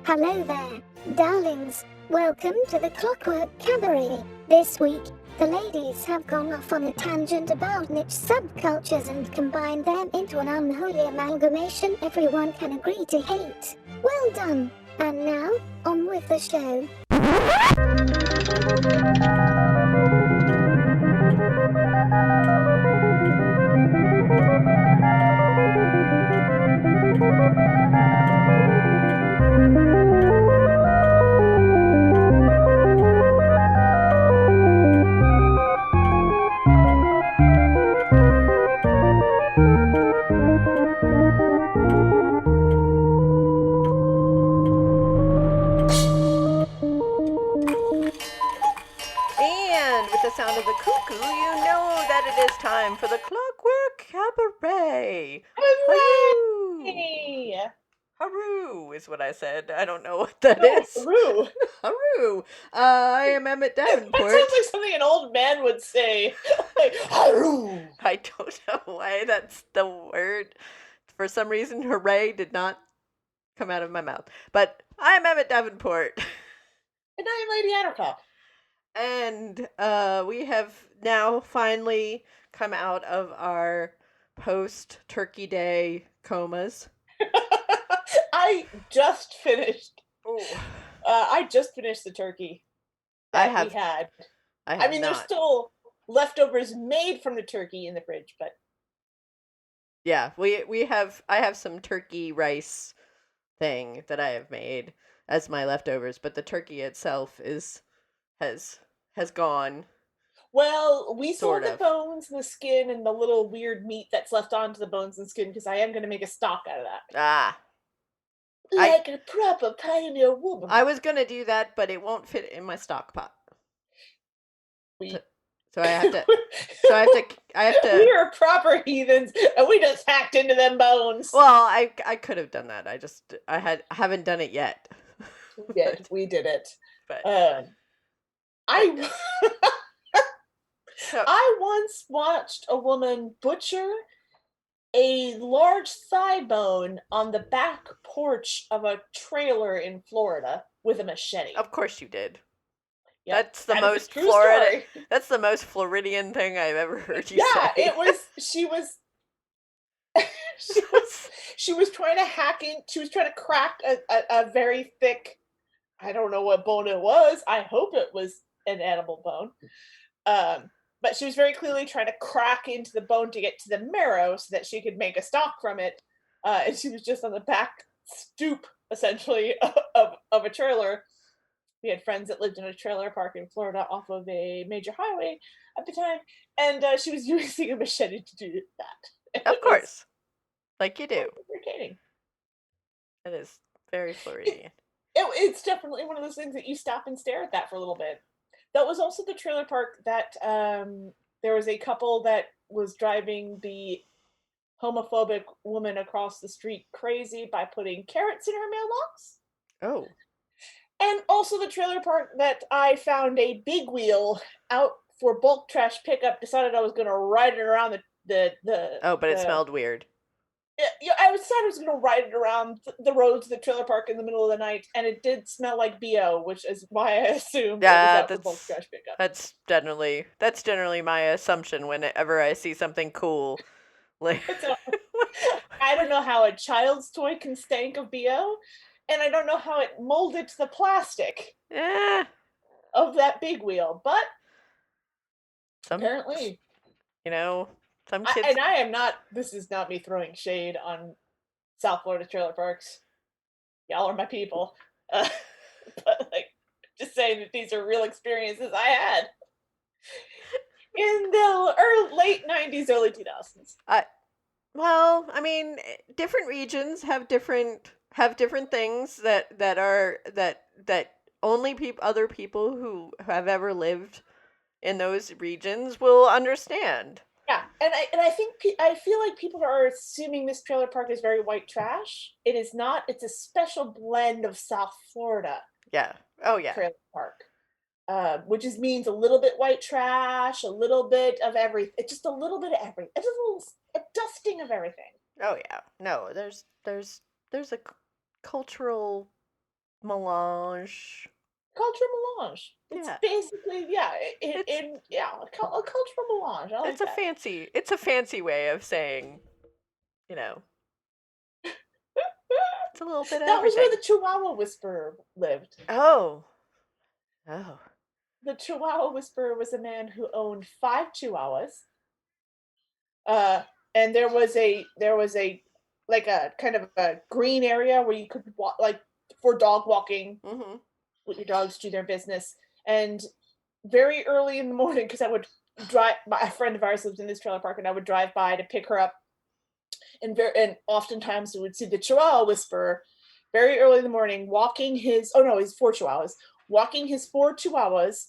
Hello there, darlings. Welcome to the Clockwork Cabaret. This week, the ladies have gone off on a tangent about niche subcultures and combined them into an unholy amalgamation everyone can agree to hate. Well done. And now, on with the show. And with the sound of the cuckoo, you know that it is time for the Clockwork Cabaret. Hooray! Haru is what I said. I don't know what that is. Haru. Haru. I am Emmett Davenport. That sounds like something an old man would say. Like, Haru. I don't know why that's the word. For some reason, hooray did not come out of my mouth. But I am Emmett Davenport. And I am Lady Attercop. And we have now finally come out of our post-Turkey Day comas. I just finished. Ooh. I just finished the turkey that we had. I mean, there's still leftovers made from the turkey in the fridge, but yeah, I have some turkey rice thing that I have made as my leftovers, but the turkey itself has gone. Well, we sold the bones and the skin and the little weird meat that's left onto the bones and skin because I am going to make a stock out of that. Ah. Like a proper pioneer woman. I was going to do that, but it won't fit in my stock pot. So I have to. We are proper heathens, and we just hacked into them bones. Well, I could have done that. I haven't done it yet. We did it. But I once watched a woman butcher a large thigh bone on the back porch of a trailer in Florida with a machete. Of course you did. Yep. That's the most Florida. That's the most Floridian thing I've ever heard you say. Yeah, it was. She was trying to hack in. She was trying to crack a very thick. I don't know what bone it was. I hope it was an animal bone. But she was very clearly trying to crack into the bone to get to the marrow so that she could make a stock from it. And she was just on the back stoop, essentially, of a trailer. We had friends that lived in a trailer park in Florida off of a major highway at the time. And she was using a machete to do that. Of course. Like you do. Irritating. It is very Floridian. It's definitely one of those things that you stop and stare at that for a little bit. That was also the trailer park that there was a couple that was driving the homophobic woman across the street crazy by putting carrots in her mailbox. Oh. And also the trailer park that I found a big wheel out for bulk trash pickup, decided I was going to ride it around the Oh, but it smelled weird. Yeah, I decided I was going to ride it around the roads of the trailer park in the middle of the night, and it did smell like BO, which is why I assumed it was out for bulk trash pickup. That's generally my assumption whenever I see something cool. I don't know how a child's toy can stank of BO, and I don't know how it molded to the plastic of that big wheel, but apparently, some kids. And I am not. This is not me throwing shade on South Florida trailer parks. Y'all are my people, but just saying that these are real experiences I had in the late '90s, early 2000s. Well, I mean, different regions have different things that only other people who have ever lived in those regions will understand. Yeah, and I feel like people are assuming this trailer park is very white trash. It is not. It's a special blend of South Florida. Yeah. Oh yeah. Trailer park, which means a little bit white trash, a little bit of everything. It's just a little bit of everything. It's a dusting of everything. Oh yeah. No, there's a cultural melange. Culture melange. It's Yeah. basically a cultural melange. I like that. It's a fancy way of saying, you know, it's a little bit of That was where everything. the Chihuahua Whisperer lived. Oh. Oh. The Chihuahua Whisperer was a man who owned 5 Chihuahuas. And there was a like a kind of a green area where you could walk, like for dog walking, Mm-hmm. let your dogs do their business. And very early in the morning, because I would drive, a friend of ours lives in this trailer park, and I would drive by to pick her up. And oftentimes we would see the Chihuahua Whisperer very early in the morning walking his, oh no, he's 4 Chihuahuas, walking his 4 Chihuahuas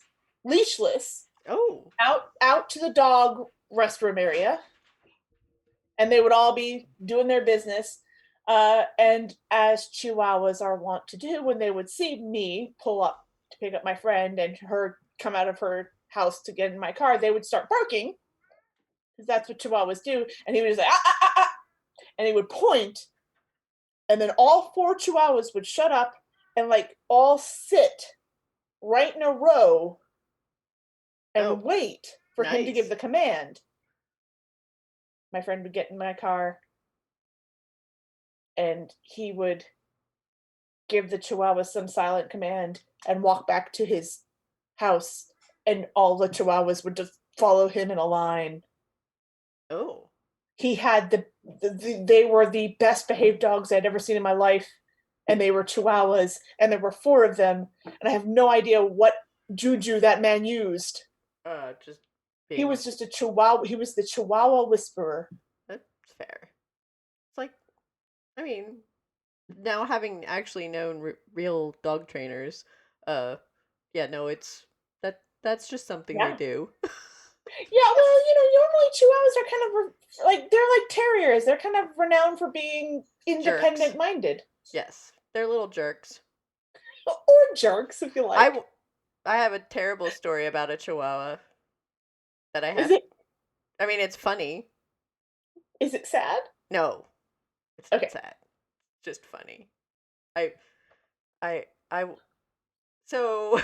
leashless Oh. out to the dog restroom area, and they would all be doing their business. And as Chihuahuas are wont to do, when they would see me pull up to pick up my friend and her come out of her house to get in my car, they would start barking, because that's what Chihuahuas do. And he would just like, ah, ah, ah, ah, and he would point, and then all 4 Chihuahuas would shut up and like all sit right in a row and Oh. wait for him to give Nice. the command. My friend would get in my car, and he would give the Chihuahua some silent command and walk back to his house, and all the Chihuahuas would just follow him in a line. Oh. He had they were the best behaved dogs I'd ever seen in my life, and they were Chihuahuas, and there were 4 of them, and I have no idea what juju that man used. Just He being. was just a Chihuahua. He was the Chihuahua Whisperer. That's fair. It's like, I mean, now having actually known real dog trainers, yeah, no, that's just something they Yeah. do. Yeah, well, normally Chihuahuas are kind of like, they're like terriers. They're kind of renowned for being independent minded. Yes, they're little jerks. Or jerks, if you like. I have a terrible story about a Chihuahua that I Is have. it I mean, it's funny. is it sad? No, it's not Okay. sad. It's just funny. I, I. So I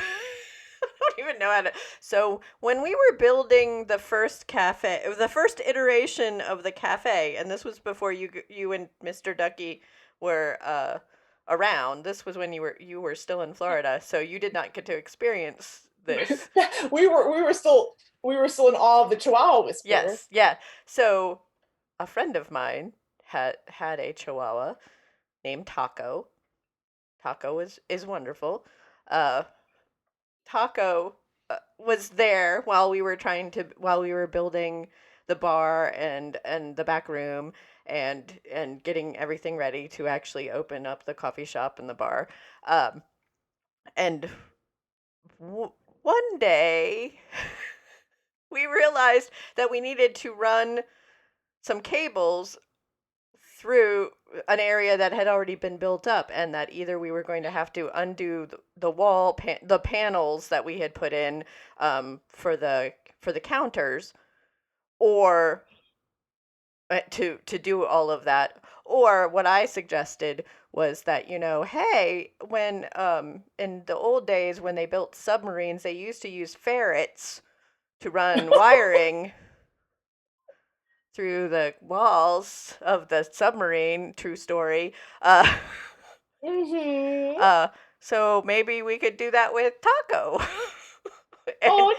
don't even know how to. So when we were building the first cafe, it was the first iteration of the cafe, and this was before you and Mr. Ducky were around. This was when you were still in Florida, so you did not get to experience this. we were still in awe of the Chihuahua Whisperer. Yes, yeah. So a friend of mine had a Chihuahua named Taco. Taco is wonderful. Uh, Taco was there while we were building the bar and the back room and getting everything ready to actually open up the coffee shop and the bar. And one day we realized that we needed to run some cables through an area that had already been built up, and that either we were going to have to undo the panels that we had put in for the counters, or to do all of that. Or what I suggested was that, hey, when in the old days when they built submarines, they used to use ferrets to run wiring through the walls of the submarine. True story. Mm-hmm. So maybe we could do that with Taco. Oh,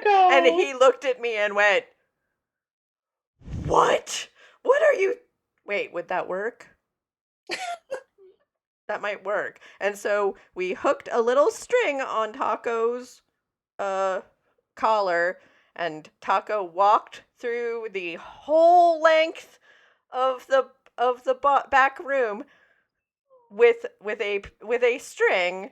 tiny little Taco. And he looked at me and went, "What? What are you? Wait, would that work?" That might work. And so we hooked a little string on Taco's collar, and Taco walked through the whole length of the back room with a string,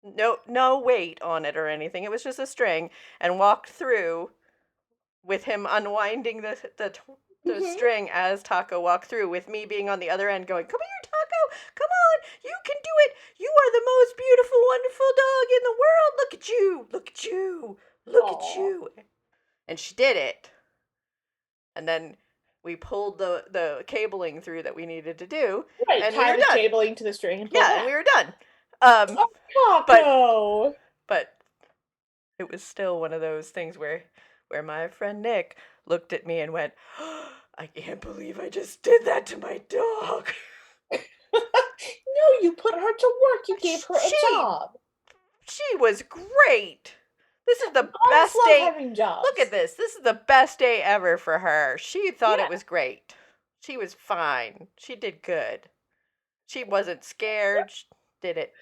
no weight on it or anything. It was just a string, and walked through with him unwinding the Mhm. string as Taco walked through, with me being on the other end going, "Come here, Taco! Come on! You can do it! You are the most beautiful, wonderful dog in the world! Look at you! Look at you! Look at Aw. you!" And she did it. And then we pulled the cabling through that we needed to do, Right, and we tie were the done. cabling to the string and pull Yeah, back. and we were done. Um, but Taco. but it was still one of those things where my friend Nick looked at me and went, "I can't believe I just did that to my dog." No, you put her to work. You gave her a She job. she was great. This is the Dogs best love day. having jobs. Look at this. This is the best day ever for her. She thought Yeah. it was great. She was fine. She did good. She wasn't scared. She did it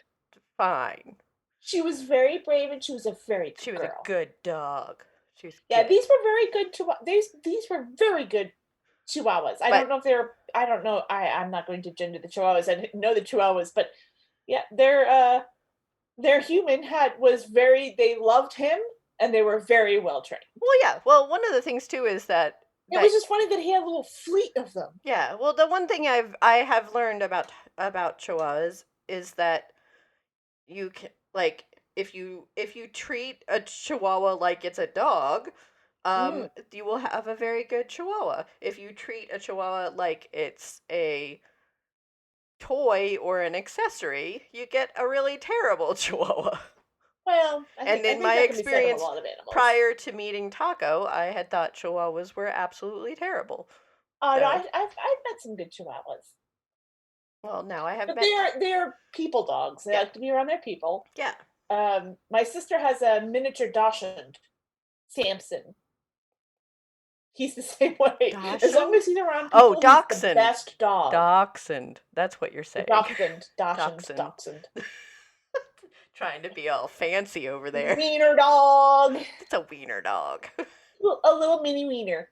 fine. She was very brave and she was a very good She was a girl. good dog. She was Yeah, good. these were very good these were very good Chihuahuas. I don't know if they're I don't know. I'm not going to gender the Chihuahuas. I didn't know the Chihuahuas, but yeah, their human was very they loved him and they were very well trained. Well, yeah. Well, one of the things too is that It was just funny that he had a little fleet of them. yeah. Well, the one thing I have learned about Chihuahuas is that you can like if you treat a Chihuahua like it's a dog, Mm. you will have a very good Chihuahua. If you treat a Chihuahua like it's a toy or an accessory, you get a really terrible Chihuahua. Well, I And in think my that can be said of a experience, lot of animals. prior to meeting Taco, I had thought Chihuahuas were absolutely terrible. Oh, no, So, I've met some good Chihuahuas. well, now I have But met. they're people dogs. They Yeah. like to be around their people. Yeah. My sister has a miniature Dachshund, Samson. He's the same way. As long Dachshund? as he's around Oh, people, he's the Dachshund. best dog. Dachshund. That's what you're saying. Dachshund. Dachshund. Trying to be all fancy over there. Wiener dog. It's a wiener dog. A little mini wiener.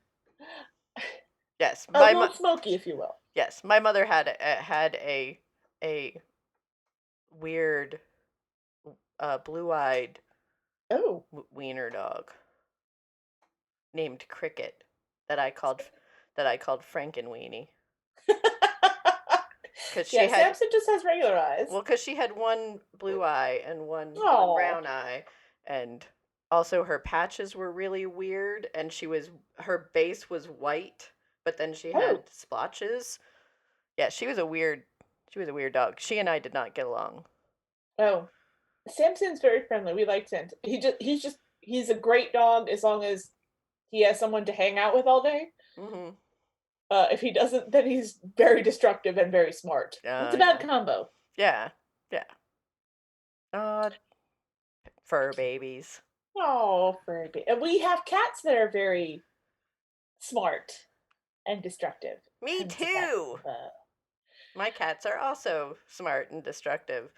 Yes, A little smoky, if you will. yes, my mother had a weird blue-eyed Oh. wiener dog named Cricket that I called Frankenweenie. Because she Yeah, had Samson just has regular eyes. well, because she had one blue eye and one Aw. brown eye, and also her patches were really weird, and her base was white, but then she had Oh. splotches. Yeah, she was a weird dog. She and I did not get along. Oh. Samson's very friendly. We like Samson. He's a great dog as long as he has someone to hang out with all day. Mm-hmm. If he doesn't, then he's very destructive and very smart. It's a bad combo. Yeah, yeah. Fur babies. Oh, and we have cats that are very smart and destructive. Me And too. My cats are also smart and destructive.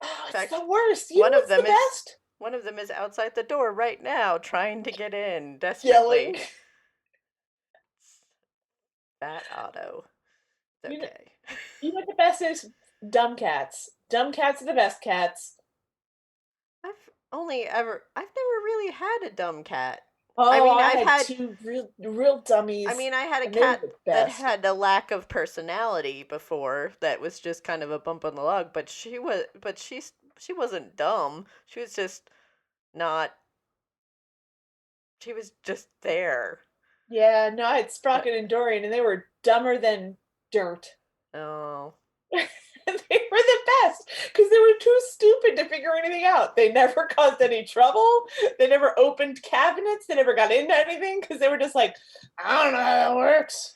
Oh, In fact, it's the worst. one of What's them the best? One of them is outside the door right now, trying to get in desperately. Yelling. That Otto. It's You know, okay. you know what the best is? Dumb cats. Dumb cats are the best cats. I've never really had a dumb cat. Oh, I mean, I I've had two real dummies. I mean, I had a and they were cat the that best. had a lack of personality before that was just kind of a bump on the log, but she wasn't dumb. She was just not she was just there. Yeah, no, I had Sprocket and Dorian, and they were dumber than dirt. Oh. And they were the best because they were too stupid to figure anything out. They never caused any trouble. They never opened cabinets. They never got into anything because they were just like, I don't know how that works.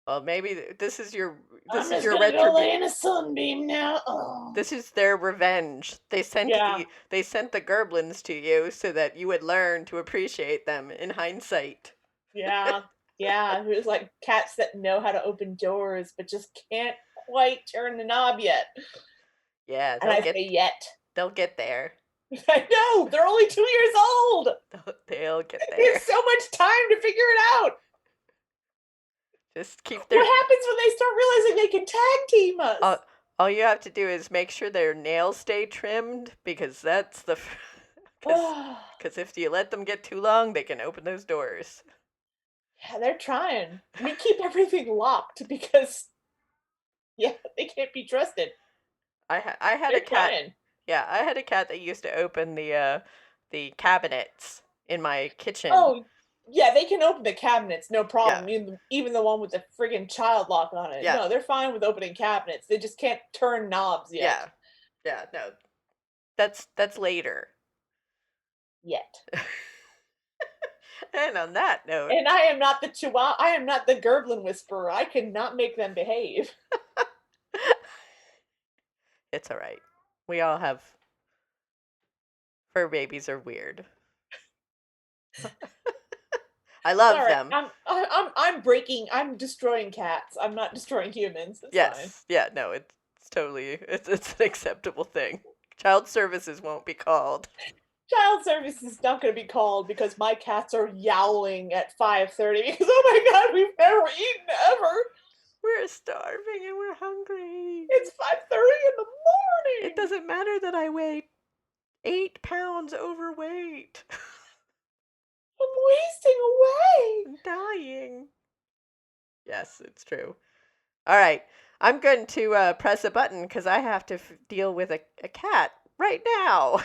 Well, maybe this is your I'm just gonna go lay in a sunbeam now. Oh. This is their revenge. They sent the Gerblins to you so that you would learn to appreciate them in hindsight. Yeah, yeah. It was like cats that know how to open doors but just can't quite turn the knob yet. Yeah, and I say yet. They'll get there. I know. They're only 2 years old. They'll get there. They have so much time to figure it out. Just keep their. What happens when they start realizing they can tag team us? All you have to do is make sure their nails stay trimmed, because that's the. Because if you let them get too long, they can open those doors. Yeah, they're trying. We keep everything locked because, yeah, they can't be trusted. I had a cat. Trying. Yeah, I had a cat that used to open the cabinets in my kitchen. Oh, yeah, they can open the cabinets, no problem. Yeah. Even the one with the friggin' child lock on it. Yeah. No, they're fine with opening cabinets. They just can't turn knobs yet. Yeah, no. That's later. Yet. And on that note, And I am not the Chihuahua. I am not the Gerblin Whisperer. I cannot make them behave. it's all right. We all have fur babies are weird. I love Sorry, them. I'm breaking. I'm destroying cats. I'm not destroying humans. It's fine. Yes. Yeah, no, it's totally it's an acceptable thing. Child services won't be called. Child service is not going to be called because my cats are yowling at 5:30 because oh my god, we've never eaten ever. We're starving and we're hungry. It's 5:30 in the morning. It doesn't matter that I weigh 8 pounds overweight. I'm wasting away. I'm dying. Yes, it's true. All right. I'm going to press a button because I have to deal with a cat right now.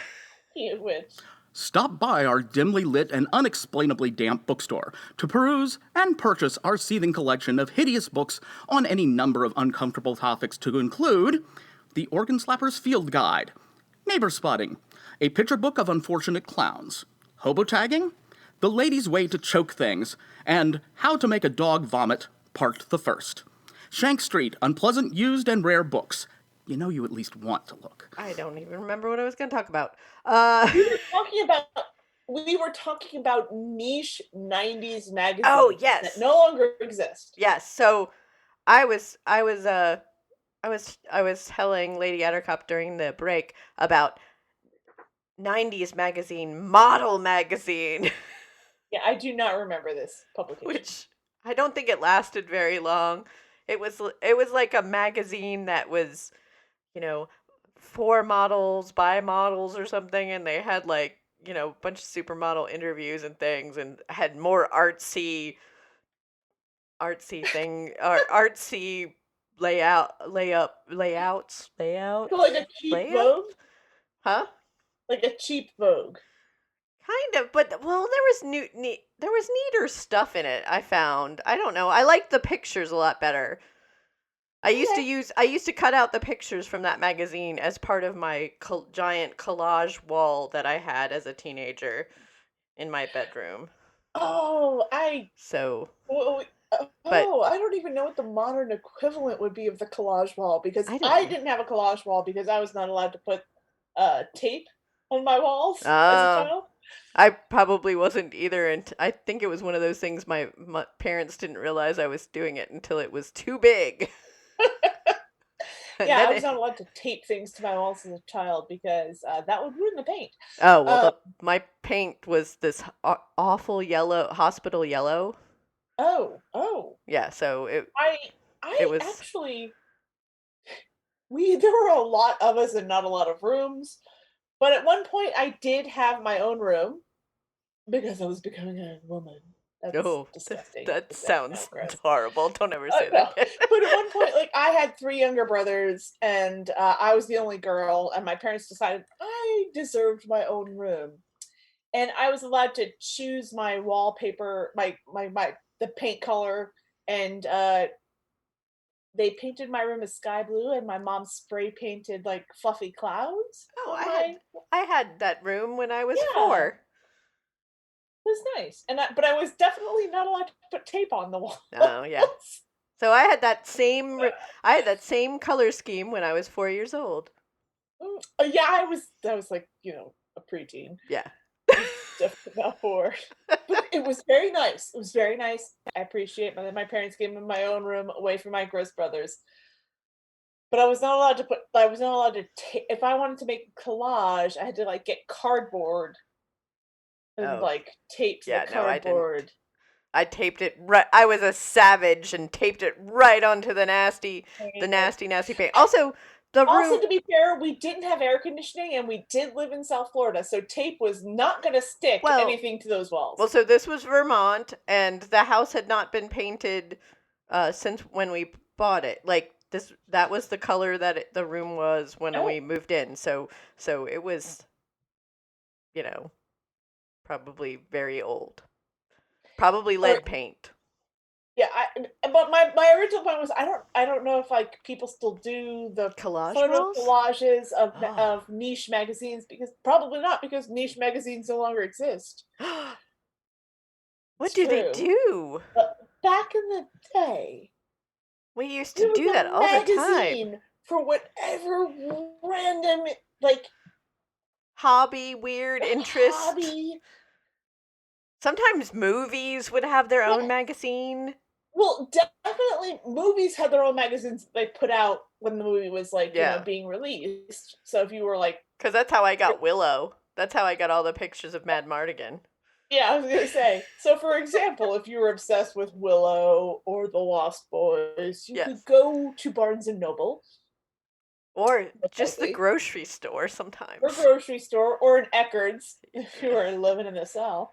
You witch. Stop by our dimly lit and unexplainably damp bookstore to peruse and purchase our seething collection of hideous books on any number of uncomfortable topics to include The Organ Slapper's Field Guide, Neighbor Spotting, A Picture Book of Unfortunate Clowns, Hobo Tagging, The Lady's Way to Choke Things, and How to Make a Dog Vomit, Part the First. Shank Street, Unpleasant Used and Rare Books. You know you at least want to look. I don't even remember what I was going to talk about. We were talking about niche 90s magazines Oh, yes. that no longer exist. Yes. So I was telling Lady Attercop during the break about 90s magazine, Model Magazine, Yeah, I do not remember this publication. which I don't think it lasted very long. It was like a magazine that was, for models, by models or something, and they had like, a bunch of supermodel interviews and things and had more artsy layouts, Like a cheap Vogue? huh? Like a cheap Vogue. Kind of, but well, there was neater stuff in it. I found. I don't know. I liked the pictures a lot better. I used to cut out the pictures from that magazine as part of my giant collage wall that I had as a teenager in my bedroom. Oh, So, I don't even know what the modern equivalent would be of the collage wall because I don't I know. didn't have a collage wall because I was not allowed to put tape on my walls as a Oh. child. I probably wasn't either, and I think it was one of those things my parents didn't realize I was doing it until it was too big. Yeah, I was not allowed to tape things to my walls as a child because that would ruin the paint. Oh, well, my paint was this awful yellow, hospital yellow. Oh. Yeah, so it was actually, there were a lot of us and not a lot of rooms. But at one point, I did have my own room because I was becoming a woman. That's disgusting. That sounds horrible. Don't ever say No. that again. But at one point, like I had 3 younger brothers, and I was the only girl. And my parents decided I deserved my own room, and I was allowed to choose my wallpaper, the paint color, and they painted my room as sky blue, and my mom spray painted like fluffy clouds. Oh, I had that room when I was 4. It was nice, but I was definitely not allowed to put tape on the wall. Oh yeah. So I had that same color scheme when I was 4 years old. Yeah, I was like a preteen. Yeah. Just about 4. But it was very nice. It was very nice. I appreciate my parents gave me my own room away from my gross brothers. But I was not allowed to if I wanted to make a collage, I had to like get cardboard and tape the cardboard. I taped it right. I was a savage and taped it right onto the nasty paint. Also, to be fair, we didn't have air conditioning and we did live in South Florida, so tape was not going to stick anything to those walls. Well, so this was Vermont, and the house had not been painted since when we bought it. Like that was the color that the room was when we moved in. So it was, probably very old. Probably lead paint. Yeah, but my original point was I don't know if like people still do the Collage photo walls? collages Oh. of niche magazines, because probably not, because niche magazines no longer exist. What It's do they true. do? But back in the day, We used to there was do that a all the time. magazine for whatever random like Hobby, weird interest. hobby. Sometimes movies would have their own Yeah, magazine. well, definitely movies had their own magazines they put out when the movie was like, Yeah. being released. So if you were like, Because that's how I got Willow. That's how I got all the pictures of Mad Mardigan. yeah, I was gonna say. So for example, if you were obsessed with Willow or The Lost Boys, you could Yes. go to Barnes and Noble, Or most just the likely, grocery store or sometimes. grocery store, or an Eckerd's if you were living in the South.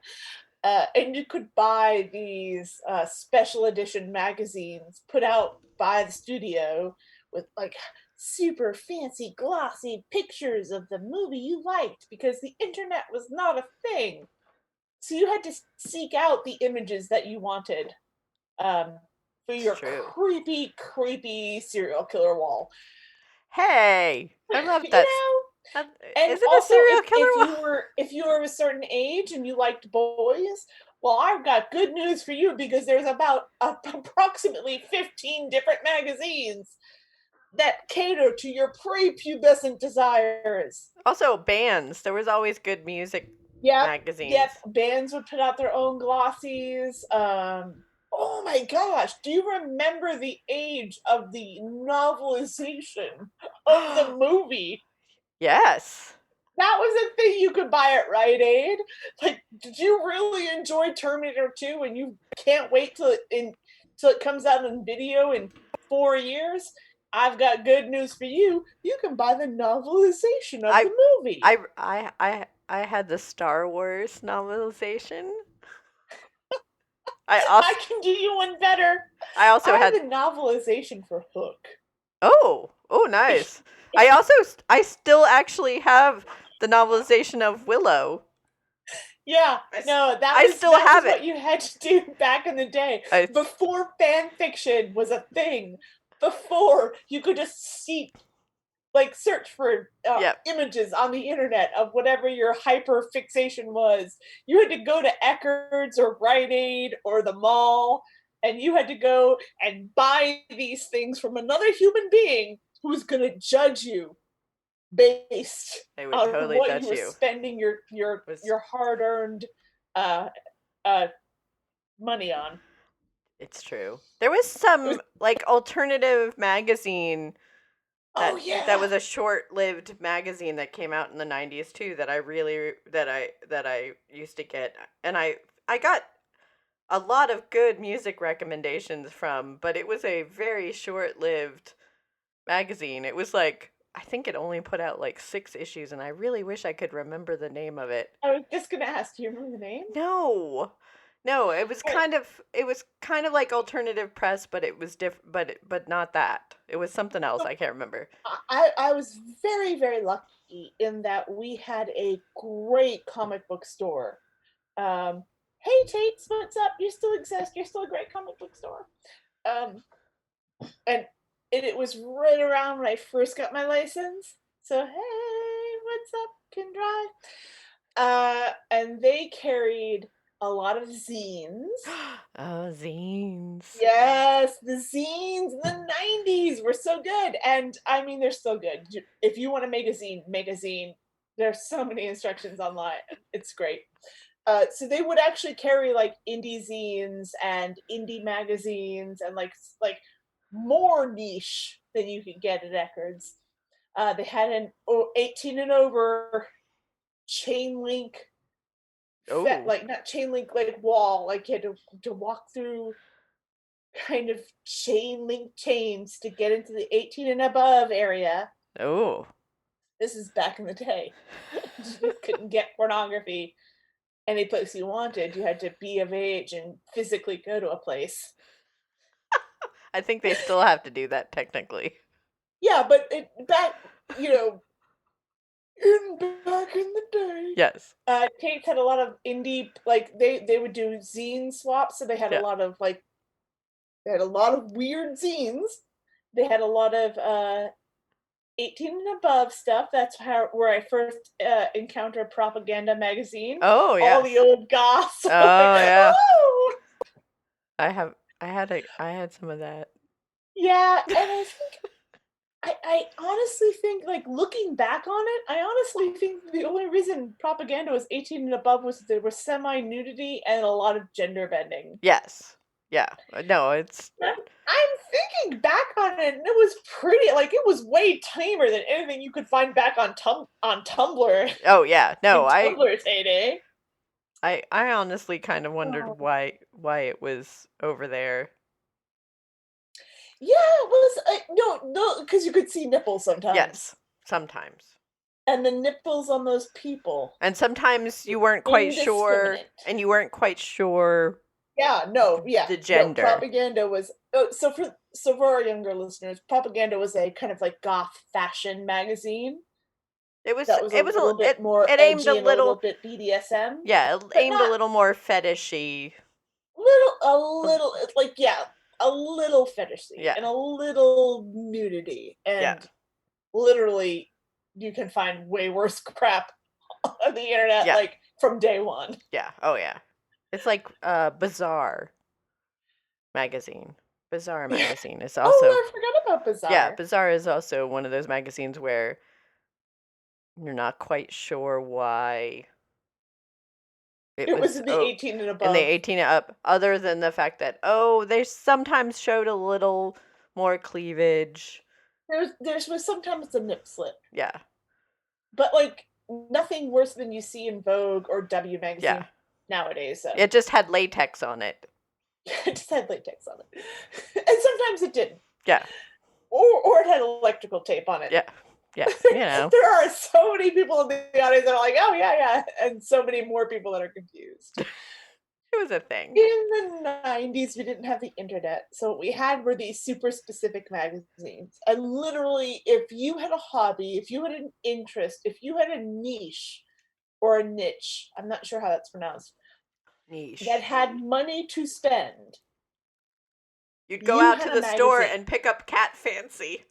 And you could buy these special edition magazines put out by the studio with like super fancy glossy pictures of the movie you liked, because the internet was not a thing. So you had to seek out the images that you wanted, um, for It's your true. creepy serial killer wall. Hey, I love you that. know Is and it a also, serial killer if you were of a certain age and you liked boys, well, I've got good news for you, because there's about approximately 15 different magazines that cater to your prepubescent desires. Also, bands. There was always good music Yep, magazines. yep. Bands would put out their own glossies. Oh my gosh, do you remember the age of the novelization of the movie? Yes. That was a thing you could buy at Rite Aid. Like, did you really enjoy Terminator 2 and you can't wait till it comes out on video in 4 years? I've got good news for you. You can buy the novelization of I the movie. I had the Star Wars novelization. I also I can do you one better. I I also have had the novelization for Hook. oh nice. I still actually have the novelization of Willow. Yeah, no, I still that was have what it. you had to do back in the day. I Before fan fiction was a thing. Before you could just see, like, search for yep. images on the internet of whatever your hyper fixation was. You had to go to Eckerd's or Rite Aid or the mall, and you had to go and buy these things from another human being who was going to judge you based They would on totally what you judge were you. spending Was your hard earned uh, uh, money on. It's true. There was It was, some like alternative magazine oh that yeah, was a short-lived magazine that came out in the 90s too that I really that I used to get, and I got a lot of good music recommendations from, but it was a very short-lived magazine. It was like I think it only put out like 6 issues, and I really wish I could remember the name of it. I was just gonna ask. Do you remember the name? No. No, I, it was kind of like alternative press, but it was but not that. It was something else. so I can't remember. I was very lucky in that we had a great comic book store. Um, hey Tates, what's up? You still exist. You're still a great comic book store. Um, and it was right around when I first got my license. So hey, what's up? Can drive. And they carried a lot of zines. Oh, zines. Yes, the zines in the 90s were so good. And I mean, they're still good. If you want to make a zine, make a zine. There's so many instructions online. It's great. So they would actually carry like indie zines and indie magazines and like more niche than you could get at Eckerd's. They had an 18 and over chain link Oh. like not chain link like wall, like you had to walk through kind of chain link chains to get into the 18 and above area. Oh. This is back in the day. You couldn't get pornography any place you wanted. You had to be of age and physically go to a place. I think they still have to do that technically. Yeah, but back, you know, back in the day, Yes. Tate's had a lot of indie, like they would do zine swaps, so they had a Yeah. lot of like They had a lot of weird zines. They had a lot of 18 and above stuff. That's where I first encountered Propaganda magazine. Oh, All the yes. old goths. Oh, Like, yeah. "Oh!" I had some of that. Yeah, and I honestly think, like, looking back on it, I honestly think the only reason Propaganda was 18 and above was there was semi-nudity and a lot of gender bending. Yes. Yeah. No, it's I'm thinking back on it, and it was pretty, like, it was way tamer than anything you could find back on Tumblr oh yeah. in No, Tumblr's heyday. I honestly kind of wondered Oh. why it was over there. Yeah, it was no, because you could see nipples sometimes. Yes, sometimes. And the nipples on those people. And sometimes you weren't quite sure, Indiscriminate. and you weren't quite sure Yeah, no, yeah. the No, gender. Propaganda was so for our younger listeners, Propaganda was a kind of like goth fashion magazine It was that was a little bit more it edgy aimed a and little bit BDSM. yeah, it but aimed a not little more fetishy. it's like, yeah, a little fetishy Yeah. and a little nudity, and Yeah. literally you can find way worse crap on the internet, Yeah. like from day one. Yeah. Oh yeah. It's like Bizarre magazine. Bizarre magazine is also Oh, I forgot about Bizarre. yeah, Bizarre is also one of those magazines where you're not quite sure why It was in the 18 and above. in the 18 and up, other than the fact that they sometimes showed a little more cleavage. There was sometimes a nip slip. Yeah. But like nothing worse than you see in Vogue or W magazine nowadays. So. It just had latex on it. It just had latex on it. And sometimes it didn't. Yeah. Or it had electrical tape on it. Yeah. Yeah. You know. There are so many people in the audience that are like, oh yeah, and so many more people that are confused. It was a thing. In the 90s, we didn't have the internet, so what we had were these super specific magazines. And literally, if you had a hobby, if you had an interest, if you had a niche or a niche, I'm not sure how that's pronounced, Niche. that had money to spend, You'd go you out had to a the store magazine. and pick up Cat Fancy.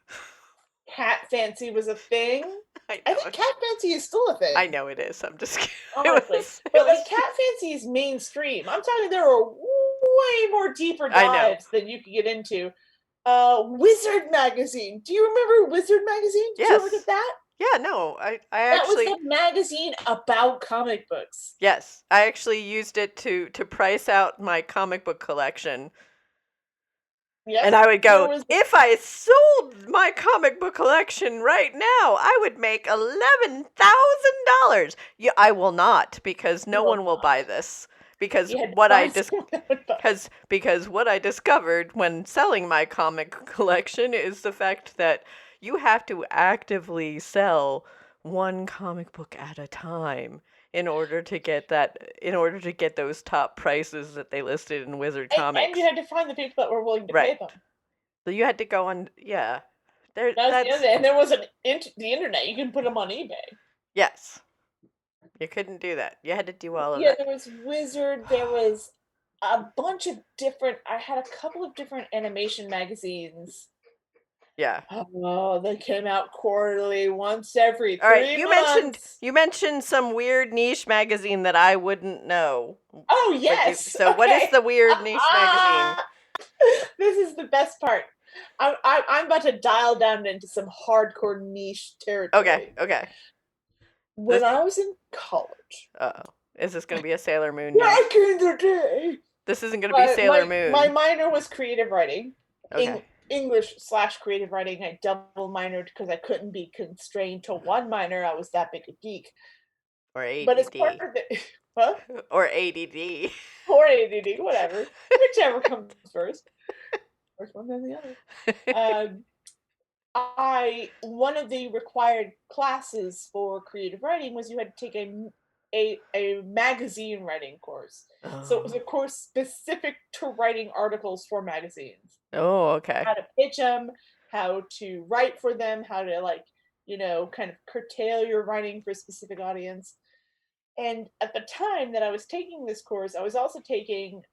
Cat Fancy was a thing. I I know. think Cat Fancy is still a thing. I know it is. I'm just kidding. Honestly. But like Cat Fancy is mainstream. I'm talking there are way more deeper dives than you could get into. Wizard magazine. Do you remember Wizard magazine? Did you ever get that? Yeah, no. I That actually was a magazine about comic books. Yes. I actually used it to price out my comic book collection. Yep. And I would go, if I sold my comic book collection right now, I would make $11,000. Yeah, I will not, because no one will buy this. Because what I discovered when selling my comic collection is the fact that you have to actively sell one comic book at a time in order to get those top prices that they listed in Wizard Comics. And you had to find the people that were willing to pay them. So you had to go on, and there was the internet. You can put them on eBay. Yes. You couldn't do that. You had to do all of that. Yeah, there was Wizard. There was a bunch of different. I had a couple of different animation magazines. Yeah. Oh, they came out quarterly, once every 3 months. You mentioned some weird niche magazine that I wouldn't know. Oh yes. So what is the weird niche magazine? This is the best part. I'm about to dial down into some hardcore niche territory. Okay. When I was in college. Is this going to be a Sailor Moon? Back in the day. This isn't going to be Sailor Moon. My minor was creative writing. Okay. English/creative writing. I double minored because I couldn't be constrained to one minor. I was that big a geek. Or ADD. But as part of it, huh? Or ADD. Or ADD, whatever. Whichever comes first. First one, then the other. One of the required classes for creative writing was you had to take a magazine writing course. So it was a course specific to writing articles for magazines. Oh, okay. How to pitch them, how to write for them, how to kind of curtail your writing for a specific audience. And at the time that I was taking this course, I was also taking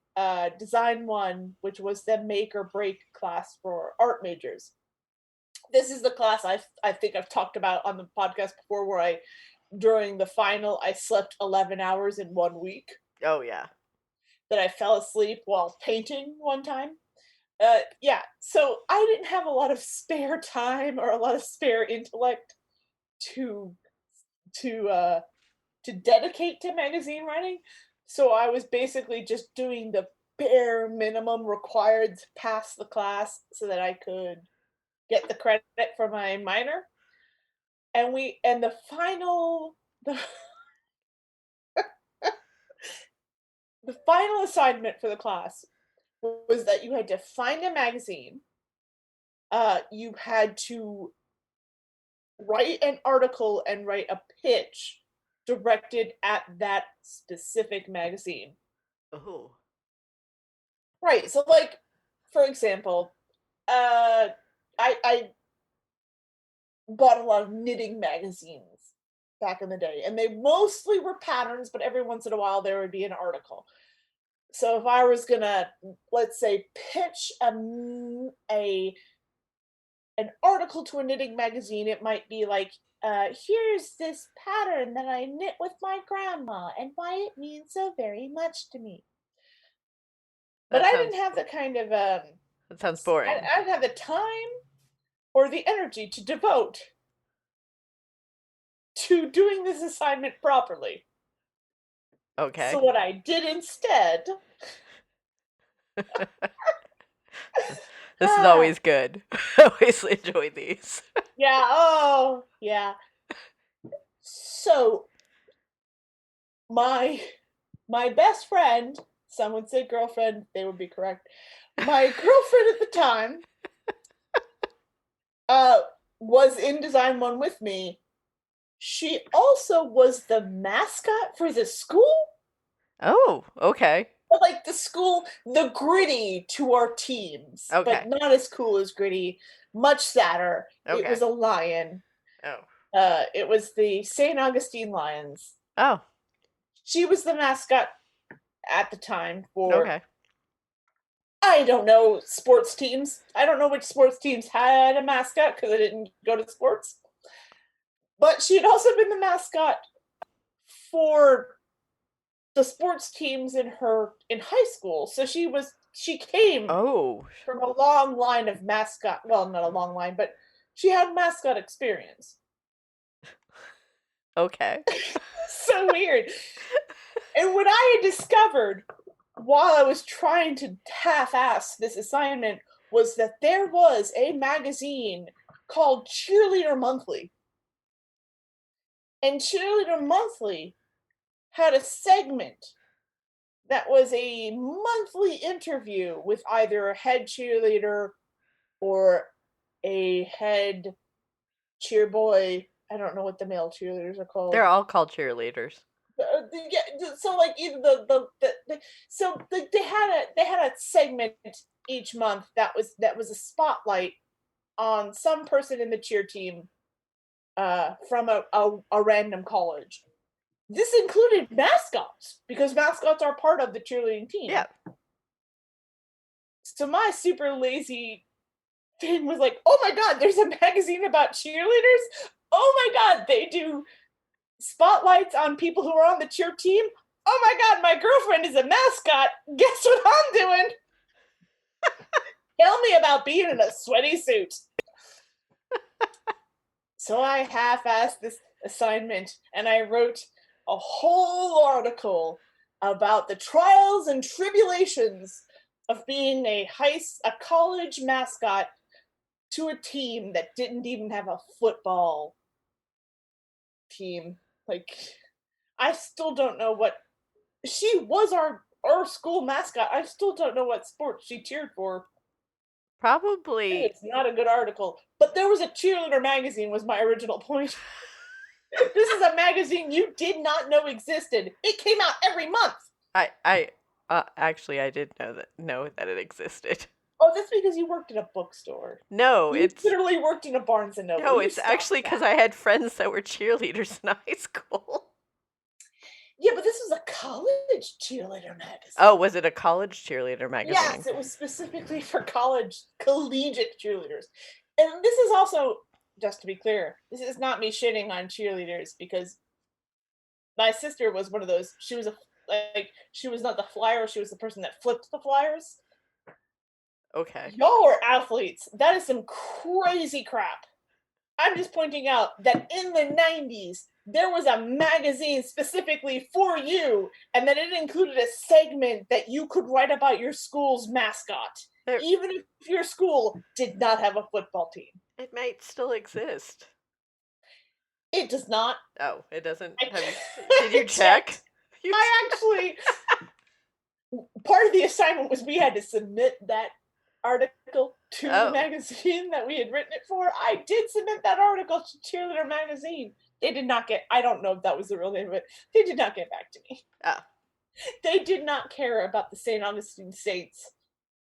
Design 1, which was the make or break class for art majors. This is the class I think I've talked about on the podcast before, where during the final, I slept 11 hours in 1 week. Oh, yeah. That I fell asleep while painting one time. Yeah, so I didn't have a lot of spare time or a lot of spare intellect to dedicate to magazine writing. So I was basically just doing the bare minimum required to pass the class so that I could get the credit for my minor. And the final the final assignment for the class was that you had to find a magazine. You had to write an article and write a pitch directed at that specific magazine. Oh. Right. So, like, for example, I bought a lot of knitting magazines back in the day, and they mostly were patterns, but every once in a while there would be an article. So if I was gonna, let's say, pitch an article to a knitting magazine, it might be like, here's this pattern that I knit with my grandma and why it means so very much to me. But I didn't have the kind of that sounds boring. I didn't have the time or the energy to devote to doing this assignment properly. Okay. So what I did instead This is always good. I always enjoy these. Yeah, oh, yeah. So my best friend, some would say girlfriend, they would be correct. My girlfriend at the time was in Design 1 with me. She also was the mascot for the school. Oh, okay. But like the school, the Gritty to our teams. Okay. But not as cool as Gritty. Much sadder. Okay. It was a lion. Oh. It was the St. Augustine Lions. Oh. She was the mascot at the time for, Okay. I don't know, sports teams. I don't know which sports teams had a mascot because I didn't go to sports. But she had also been the mascot for the sports teams in high school. So she came from a long line of mascot, well, not a long line, but she had mascot experience. Okay. So weird. And what I had discovered while I was trying to half-ass this assignment was that there was a magazine called Cheerleader Monthly. And Cheerleader Monthly had a segment that was a monthly interview with either a head cheerleader or a head cheer boy. I don't know what the male cheerleaders are called. They're all called cheerleaders. Yeah, so like either they had a segment each month that was a spotlight on some person in the cheer team from a random college. This included mascots because mascots are part of the cheerleading team. Yeah. So my super lazy thing was like, oh my god, there's a magazine about cheerleaders. Oh my god, they do spotlights on people who are on the cheer team. Oh my god, my girlfriend is a mascot. Guess what I'm doing? Tell me about being in a sweaty suit. So I half-assed this assignment and I wrote a whole article about the trials and tribulations of being a college mascot to a team that didn't even have a football team. Like, I still don't know what she was our school mascot. I still don't know what sport she cheered for. Probably. It's not a good article, but there was a cheerleader magazine was my original point. This is a magazine you did not know existed. It came out every month. I actually I did know that it existed. Oh, that's because you worked in a bookstore. No, it's literally worked in a Barnes and Noble. No, it's actually because I had friends that were cheerleaders in high school. Yeah, but this was a college cheerleader magazine. Oh, was it a college cheerleader magazine? Yes, it was specifically for collegiate cheerleaders. And this is also, just to be clear, this is not me shitting on cheerleaders, because my sister was one of those. She was she was not the flyer, she was the person that flipped the flyers. Okay. Y'all are athletes. That is some crazy crap. I'm just pointing out that in the 90s, there was a magazine specifically for you, and that it included a segment that you could write about your school's mascot, even if your school did not have a football team. It might still exist. It does not. Oh, it doesn't? Did you check? I actually... Part of the assignment was we had to submit that article to the magazine that we had written it for. I did submit that article to Cheerleader Magazine. They did not get... I don't know if that was the real name of it. They did not get back to me. Oh. They did not care about the St. Augustine Saints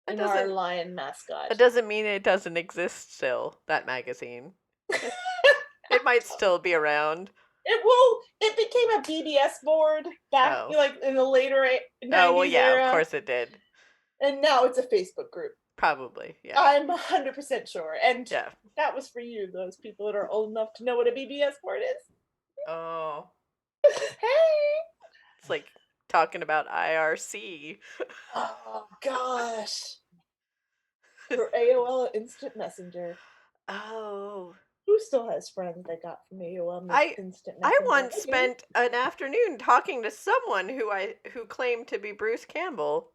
and our lion mascot. That doesn't mean it doesn't exist still, that magazine. It might still be around. It became a BBS board back in the later 90s era. Of course it did. And now it's a Facebook group. Probably, yeah. I'm 100% sure. And that was for you, those people that are old enough to know what a BBS board is. Oh. Hey! It's like talking about IRC. Oh, gosh. For AOL Instant Messenger. Oh. Who still has friends they got from AOL Instant Messenger? I once spent an afternoon talking to someone who claimed to be Bruce Campbell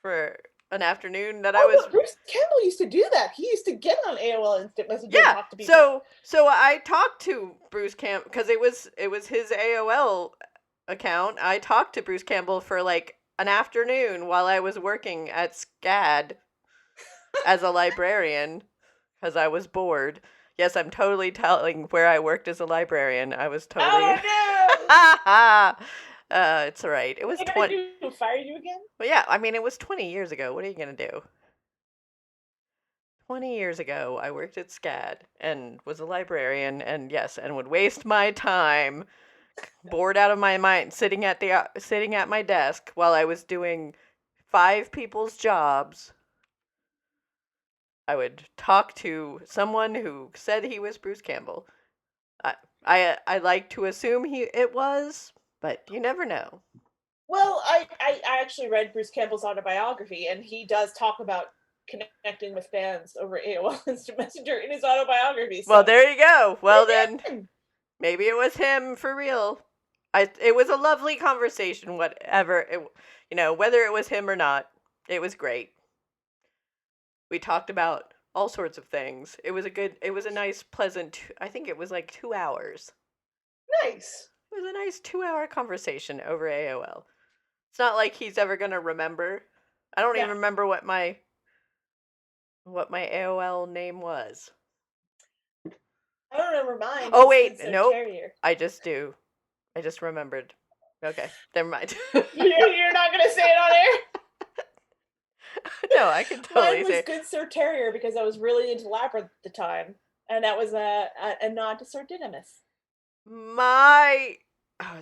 for an afternoon that I was... Bruce Campbell used to do that. He used to get on AOL Instant Messenger and talk to people. So I talked to Bruce Campbell, because it was his AOL account. I talked to Bruce Campbell for like an afternoon while I was working at SCAD as a librarian, because I was bored. Yes, I'm totally telling where I worked as a librarian. I was totally... Oh, no! It's all right. It was 20... Fire you again? Well, yeah, I mean, it was 20 years ago. What are you going to do? 20 years ago, I worked at SCAD and was a librarian, and yes, and would waste my time bored out of my mind sitting at my desk while I was doing 5 people's jobs. I would talk to someone who said he was Bruce Campbell. I like to assume it was, but you never know. Well, I actually read Bruce Campbell's autobiography, and he does talk about connecting with fans over AOL Instant Messenger in his autobiography. So. Well, there you go. Well, then, maybe it was him for real. It was a lovely conversation, whether it was him or not. It was great. We talked about all sorts of things. It was a nice, pleasant, I think it was like 2 hours. Nice. It was a nice 2-hour conversation over AOL. It's not like he's ever going to remember. I don't even remember what my AOL name was. I don't remember mine. Oh, wait, nope. I just do. I just remembered. Okay, never mind. You're not going to say it on air? No, I can totally say it. Mine was Good Sir Terrier, because I was really into Labyrinth at the time. And that was a nod to Sir Didymus.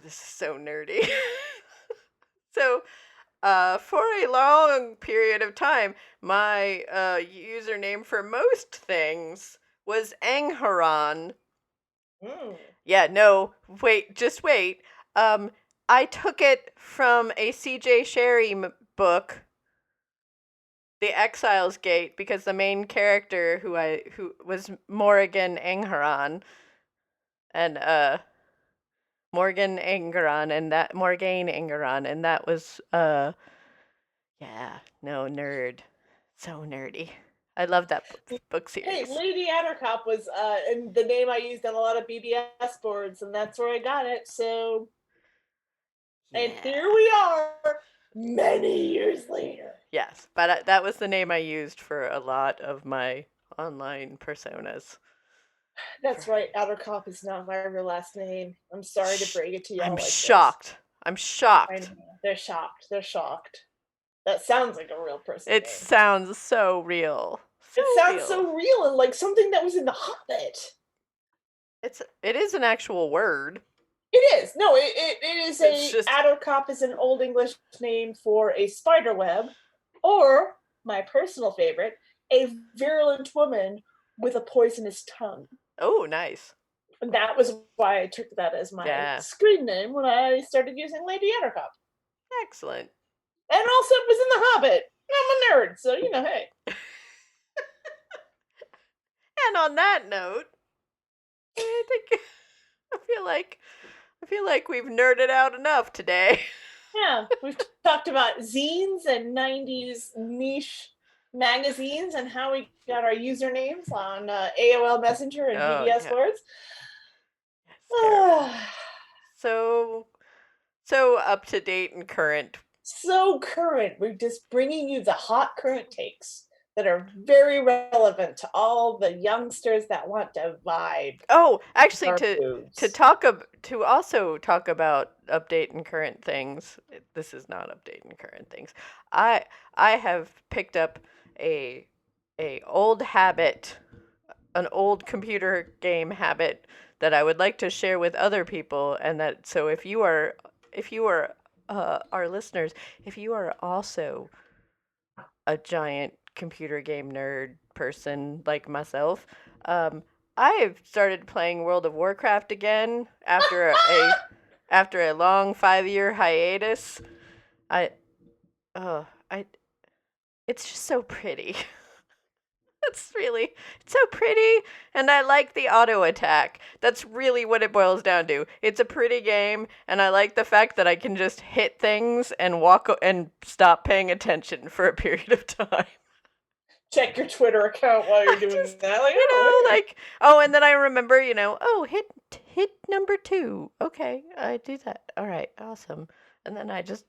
This is so nerdy. So, for a long period of time, my username for most things was Angharon. Yeah, no, just wait. I took it from a C.J. Sherry book, The Exile's Gate, because the main character who was Morrigan Angharon, and Morgane Angeron, and that was nerd. So nerdy. I love that book series. Hey, Lady Attercop was and the name I used on a lot of BBS boards, and that's where I got it, so and here we are many years later. Yes, but that was the name I used for a lot of my online personas. That's right. Attercop is not my real last name. I'm sorry to break it to y'all. I'm shocked. I'm shocked. I know. They're shocked. They're shocked. That sounds like a real person. It sounds so real. It sounds so real, and like something that was in The Hobbit. It is an actual word. It is. No, it is It's just- Attercop is an Old English name for a spider web, or my personal favorite, a virulent woman with a poisonous tongue. Oh, nice. And that was why I took that as my screen name when I started using Lady Attercop. Excellent. And also it was in The Hobbit. I'm a nerd, so hey. And on that note, I think I feel like we've nerded out enough today. Yeah, we've talked about zines and 90s niche magazines and how we got our usernames on AOL Messenger and BBS Words. So up to date and current. So current. We're just bringing you the hot current takes that are very relevant to all the youngsters that want to vibe. Oh, actually, to also talk about update and current things. This is not update and current things. I have picked up a old habit, an old computer game habit that I would like to share with other people, and that so if you are our listeners, if you are also a giant computer game nerd person like myself, I've started playing World of Warcraft again after a long 5-year hiatus. It's just so pretty. It's so pretty, and I like the auto attack. That's really what it boils down to. It's a pretty game, and I like the fact that I can just hit things and walk and stop paying attention for a period of time. Check your Twitter account while you're doing that. And then I remember, hit number 2. Okay, I do that. All right, awesome. And then I just,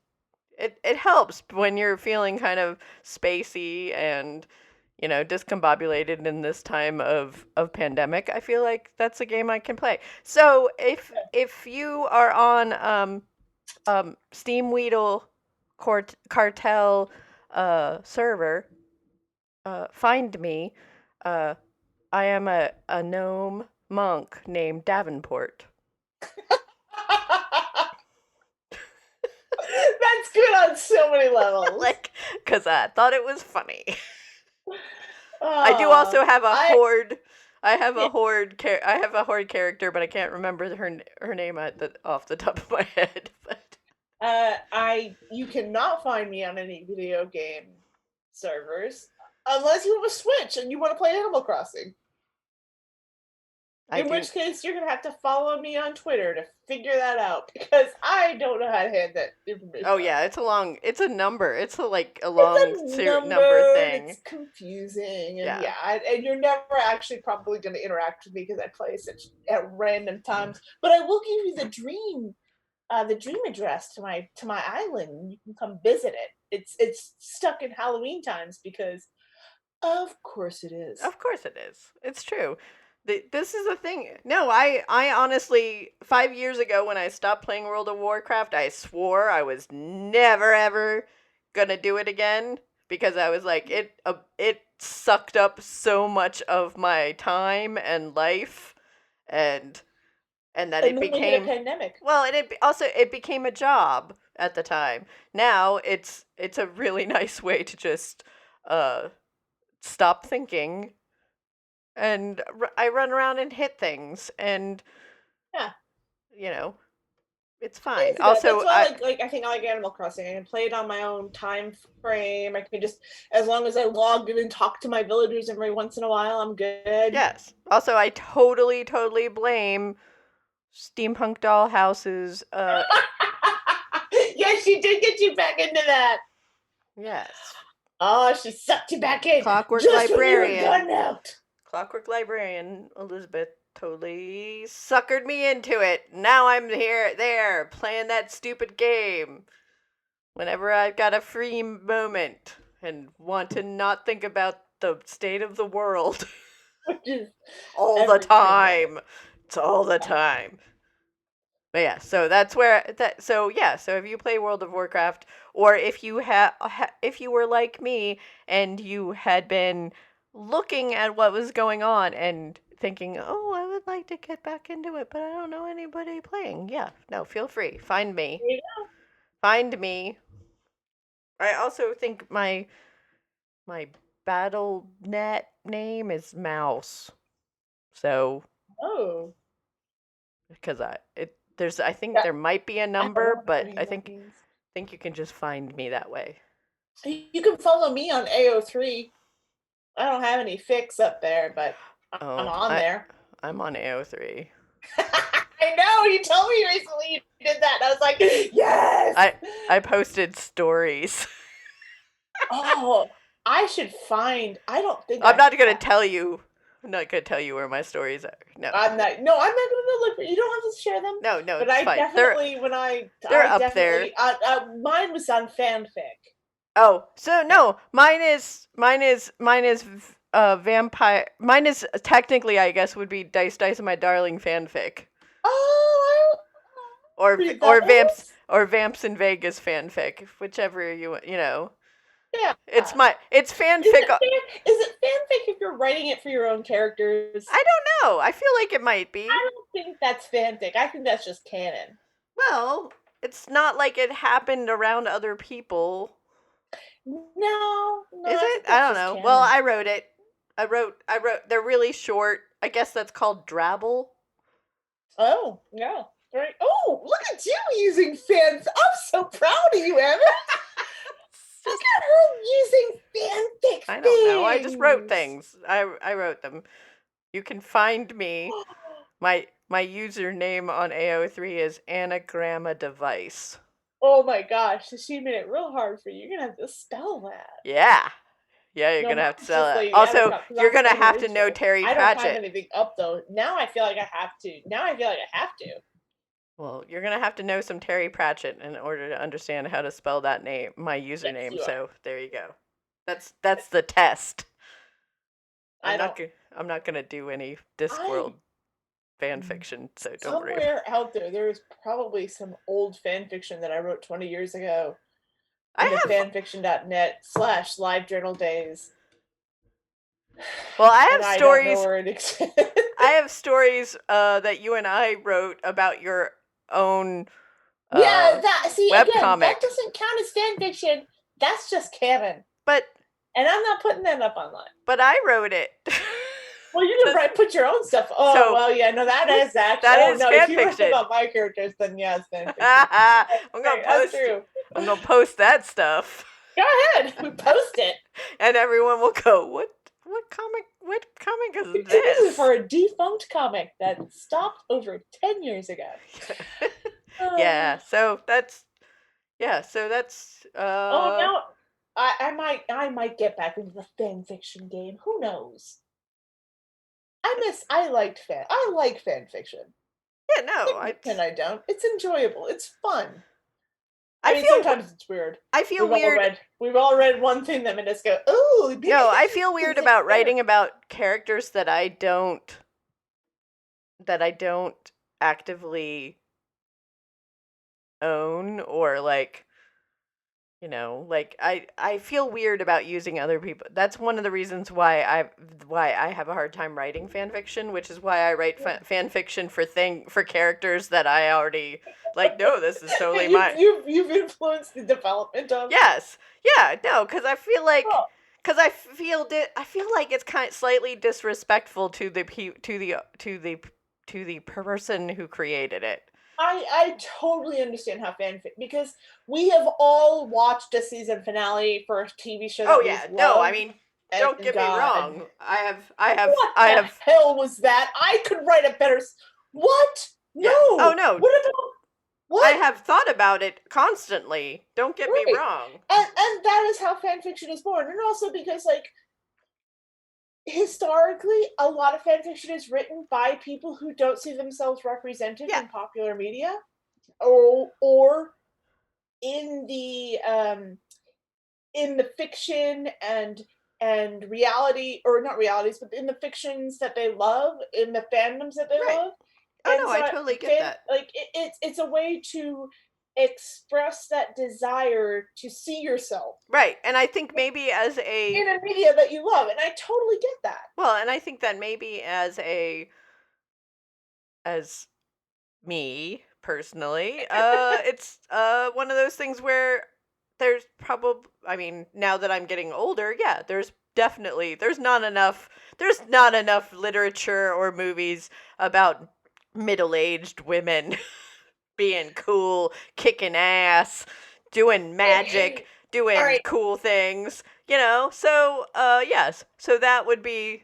it helps when you're feeling kind of spacey and, discombobulated in this time of pandemic. I feel like that's a game I can play. So if you are on Steam Weedle Cartel server, find me. I am a gnome monk named Davenport. That's good on so many levels. Because I thought it was funny. I do also have a horde. I have a horde character, but I can't remember her name off the top of my head. But you cannot find me on any video game servers unless you have a Switch and you want to play Animal Crossing. In which case, you're going to have to follow me on Twitter to figure that out, because I don't know how to hand that information. Oh, yeah, it's a number. It's a long number thing. It's confusing. And and you're never actually probably going to interact with me because I play such at random times. But I will give you the dream address to my island. You can come visit it. It's stuck in Halloween times because, of course it is. Of course it is. It's true. This is a thing. No, I honestly, 5 years ago when I stopped playing World of Warcraft, I swore I was never ever gonna do it again because I was like, it sucked up so much of my time and life, and that it became a pandemic. Well, and it became a job at the time. Now it's a really nice way to just stop thinking. And I run around and hit things, and it's fine. Also, that's why I think I like Animal Crossing. I can play it on my own time frame. I can just, as long as I log in and talk to my villagers every once in a while, I'm good. Yes. Also, I totally blame Steampunk Dollhouse's. Yes, she did get you back into that. Yes. Oh, she sucked you back in. Clockwork just Librarian. When you were done out. Clockwork Librarian Elizabeth totally suckered me into it. Now I'm there, playing that stupid game. Whenever I've got a free moment and want to not think about the state of the world. All the time. It's all the time. But yeah, so that's where so if you play World of Warcraft, or if you if you were like me and you had been looking at what was going on and thinking, oh, I would like to get back into it, but I don't know anybody playing. Yeah, no, feel free. Find me. There you Find me. I also think my BattleNet name is Mouse. So, go. Oh. because I think Yeah, there might be a I don't number, know but what I that think means. you can just find me that way. You can follow me on AO3. I don't have any fics up there, but I'm Oh, on there. I'm on AO3. I know, you told me recently you did that. And I was like, yes! I posted stories. Oh, I should find. I don't think I'm I not gonna have. tell you. I'm not gonna tell you where my stories are. No, I'm not. No, I'm not going to look. You don't have to share them. no, But it's I fine. definitely, when I they're up there. definitely, mine was on fanfic. Oh, so no, mine is vampire. Mine is technically, I guess, would be Dice My Darling fanfic, Oh, or read Vamps those. in Vegas fanfic, whichever you know. Yeah. It's fanfic. Is it fanfic if you're writing it for your own characters? I don't know. I feel like it might be. I don't think that's fanfic. I think that's just canon. Well, it's not like it happened around other people. No, Is I it? think I that's don't just know. canon. Well, I wrote it. I wrote. They're really short. I guess that's called Drabble. Oh, yeah. Right. Oh, look at you using fans. I'm so proud of you, Emmett. Look at her using fanfic. I don't know. I just wrote things. things. I wrote them. You can find me. My username on AO3 is Anagramma Device. Oh my gosh, she made it real hard for you. You're gonna have to spell that. Yeah. Yeah, you're No, gonna have to mine's sell just it. Lady Also, Attercop, 'cause you're I'm gonna so have to know original. Terry I don't have Pratchett. anything up though. Now I feel like I have to. Well, you're gonna have to know some Terry Pratchett in order to understand how to spell that name, my username. you are. So there you go. That's the test. I I'm not gonna do any Discworld fan fiction, so don't worry. Somewhere out there is probably some old fan fiction that I wrote 20 years ago in the fanfiction.net/live journal days. Well, I have And I stories. don't know where it exists. I have stories that you and I wrote about your own yeah, web again, comic. that doesn't count as fan fiction. That's just canon. And I'm not putting that up online. But I wrote it. Well, you can put your own stuff. Oh, So, well, yeah, no, that is actually. that is no, fan if you write fiction. about my characters, then yes, fan fiction. That's true. I'm gonna post that stuff. Go ahead, we post it, and everyone will go, What comic is this? This is for a defunct comic that stopped over 10 years ago. Yeah, so that's. Oh no, I might get back into the fan fiction game. Who knows? I like fan fiction. Yeah, no, I don't. It's enjoyable. It's fun. I mean, feel sometimes it's weird. I feel weird. We've all read one thing that made us go, "Ooh." No, I feel weird about writing about characters that I don't actively own, or like, like I feel weird about using other people. That's one of the reasons why I have a hard time writing fan fiction, which is why I write fan fiction for characters that I already like. No, this is totally mine. You've influenced the development of. Yes, yeah, no, because I feel like. Because I feel like it's kind of slightly disrespectful to the person who created it. I totally understand how fanfic, because we have all watched a season finale for a TV show. Oh yeah, no, I mean, don't get me wrong. I have. What the hell was that? I could write a better. What? No. Yeah. Oh no. What about? What? I have thought about it constantly. Don't get me wrong. And that is how fanfiction is born, and also because historically, a lot of fanfiction is written by people who don't see themselves represented in popular media, or in the fiction and reality, or not realities, but in the fictions that they love, in the fandoms that they love. Oh no, I totally get that. Like it's a way to express that desire to see yourself Right. And I think maybe as in a a media that you love, and I totally get that. well, and I think that maybe as me personally, it's one of those things where there's probably, I mean, now that I'm getting older, yeah, there's not enough literature or movies about middle-aged women being cool, kicking ass, doing magic, doing All right. cool things, so yes, so that would be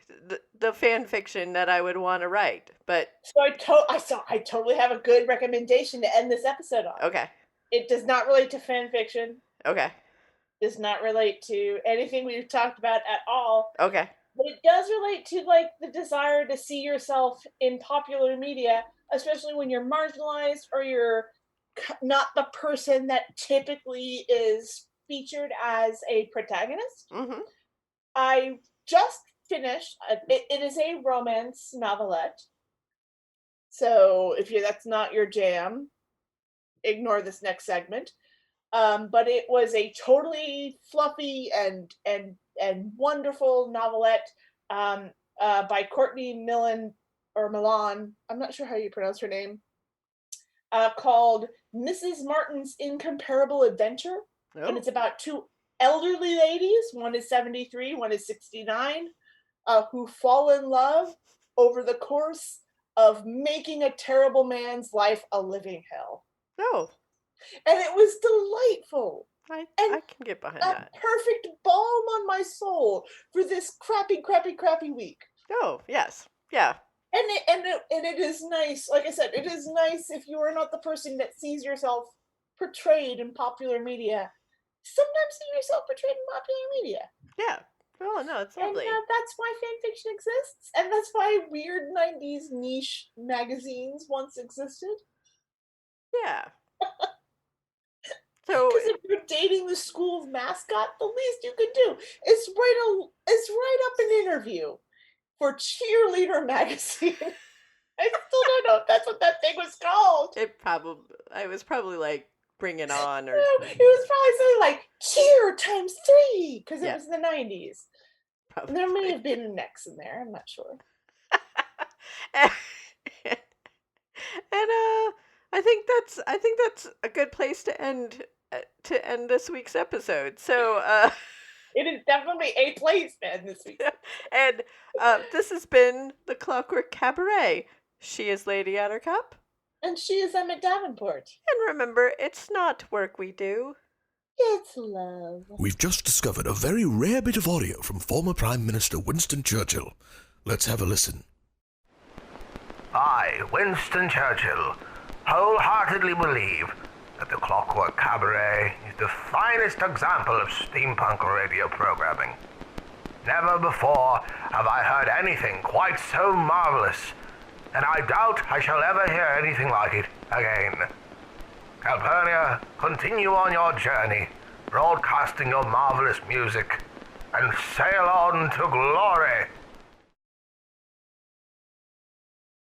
the fan fiction that I would want to write. But So I totally have a good recommendation to end this episode on. okay. It does not relate to fan fiction. Okay. Does not relate to anything we've talked about at all. Okay. But it does relate to like the desire to see yourself in popular media, especially when you're marginalized or you're not the person that typically is featured as a protagonist. Mm-hmm. I just finished. It is a romance novelette. So if that's not your jam, ignore this next segment. But it was a totally fluffy and wonderful novelette by Courtney Millan or Milan. I'm not sure how you pronounce her name. Called Mrs. Martin's Incomparable Adventure, and it's about two elderly ladies. One is 73, one is 69, who fall in love over the course of making a terrible man's life a living hell. Oh. And it was delightful. I can get behind that. Perfect balm on my soul for this crappy week. Oh, yes. Yeah. And it is nice. Like I said, it is nice if you are not the person that sees yourself portrayed in popular media. Sometimes see yourself portrayed in popular media. Yeah. Oh, no, it's lovely. And that's why fan fiction exists. And that's why weird 90s niche magazines once existed. Yeah. So because if you're dating the school's mascot, the least you could do is write up an interview for Cheerleader magazine. I still don't know if that's what that thing was called. It was probably like Bring It On, or no, it was probably something like Cheer times 3 because it was the 90s. Probably. There may have been an X in there. I'm not sure. and I think that's a good place to end this week's episode. So it is definitely a place to end this week. And this has been the Clockwork Cabaret. She is Lady Attercop. And she is Emmett Davenport. And remember, it's not work we do. It's love. We've just discovered a very rare bit of audio from former Prime Minister Winston Churchill. Let's have a listen. I, Winston Churchill, wholeheartedly believe that the Clockwork Cabaret is the finest example of steampunk radio programming. Never before have I heard anything quite so marvelous, and I doubt I shall ever hear anything like it again. Calpurnia, continue on your journey, broadcasting your marvelous music, and sail on to glory.